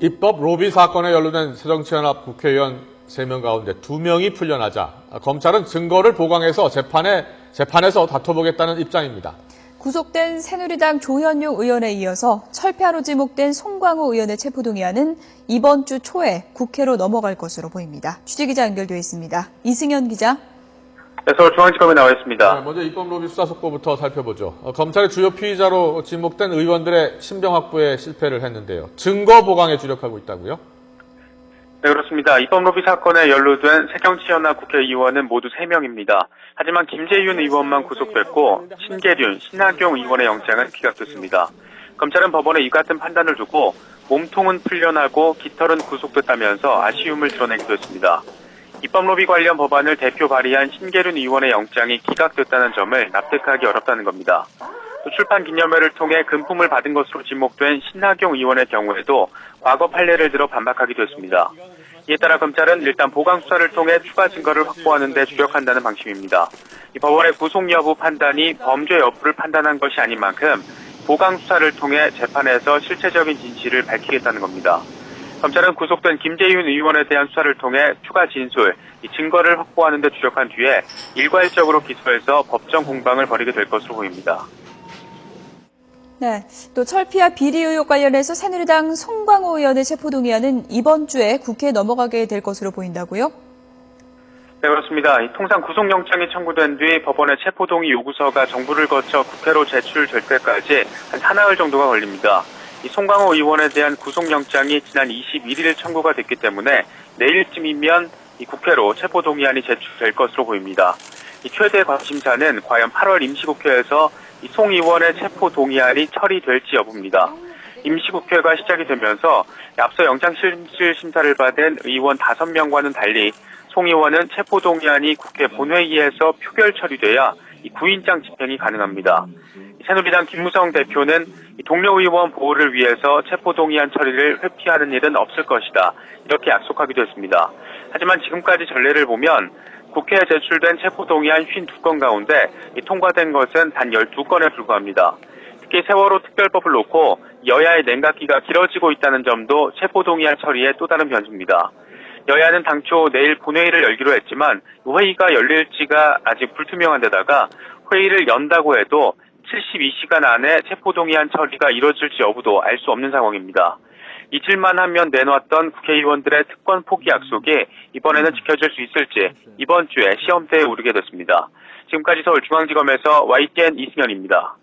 입법 로비 사건에 연루된 새정치연합 국회의원 3명 가운데 2명이 풀려나자 검찰은 증거를 보강해서 재판에서 다퉈보겠다는 입장입니다. 구속된 새누리당 조현용 의원에 이어서 철폐하로 지목된 송광호 의원의 체포동의안은 이번 주 초에 국회로 넘어갈 것으로 보입니다. 취재기자 연결되어 있습니다. 이승현 기자. 네, 서울중앙지검에 나와 있습니다. 먼저 입법 로비 수사 속보부터 살펴보죠. 검찰의 주요 피의자로 지목된 의원들의 신병 확보에 실패를 했는데요. 증거 보강에 주력하고 있다고요? 네, 그렇습니다. 입법 로비 사건에 연루된 새정치연합 국회의원은 모두 3명입니다. 하지만 김재윤 의원만 구속됐고 신계륜, 신하경 의원의 영장은 기각됐습니다. 검찰은 법원의 이 같은 판단을 두고 몸통은 풀려나고 깃털은 구속됐다면서 아쉬움을 드러내기도 했습니다. 입법 로비 관련 법안을 대표 발의한 신계륜 의원의 영장이 기각됐다는 점을 납득하기 어렵다는 겁니다. 또 출판 기념회를 통해 금품을 받은 것으로 지목된 신하경 의원의 경우에도 과거 판례를 들어 반박하기도 했습니다. 이에 따라 검찰은 일단 보강 수사를 통해 추가 증거를 확보하는 데 주력한다는 방침입니다. 이 법원의 구속 여부 판단이 범죄 여부를 판단한 것이 아닌 만큼 보강 수사를 통해 재판에서 실체적인 진실을 밝히겠다는 겁니다. 검찰은 구속된 김재윤 의원에 대한 수사를 통해 추가 진술, 증거를 확보하는 데 주력한 뒤에 일괄적으로 기소해서 법정 공방을 벌이게 될 것으로 보입니다. 네, 또 철피와 비리 의혹 관련해서 새누리당 송광호 의원의 체포동의안은 이번 주에 국회에 넘어가게 될 것으로 보인다고요? 네, 그렇습니다. 통상 구속영장이 청구된 뒤 법원의 체포동의 요구서가 정부를 거쳐 국회로 제출될 때까지 한 사나흘 정도가 걸립니다. 이 송광호 의원에 대한 구속영장이 지난 21일 청구가 됐기 때문에 내일쯤이면 이 국회로 체포동의안이 제출될 것으로 보입니다. 이 최대 관심사는 과연 8월 임시국회에서 이 송 의원의 체포동의안이 처리될지 여부입니다. 임시국회가 시작이 되면서 앞서 영장실질 심사를 받은 의원 5명과는 달리 송 의원은 체포동의안이 국회 본회의에서 표결 처리돼야 이 구인장 집행이 가능합니다. 새누리당 김무성 대표는 동료 의원 보호를 위해서 체포동의안 처리를 회피하는 일은 없을 것이다. 이렇게 약속하기도 했습니다. 하지만 지금까지 전례를 보면 국회에 제출된 체포동의안 52건 가운데 통과된 것은 단 12건에 불과합니다. 특히 세월호 특별법을 놓고 여야의 냉각기가 길어지고 있다는 점도 체포동의안 처리의 또 다른 변수입니다. 여야는 당초 내일 본회의를 열기로 했지만 회의가 열릴지가 아직 불투명한 데다가 회의를 연다고 해도 72시간 안에 체포동의안 처리가 이뤄질지 여부도 알 수 없는 상황입니다. 잊을만 하면 내놓았던 국회의원들의 특권 포기 약속이 이번에는 지켜질 수 있을지 이번 주에 시험대에 오르게 됐습니다. 지금까지 서울중앙지검에서 YTN 이승현입니다.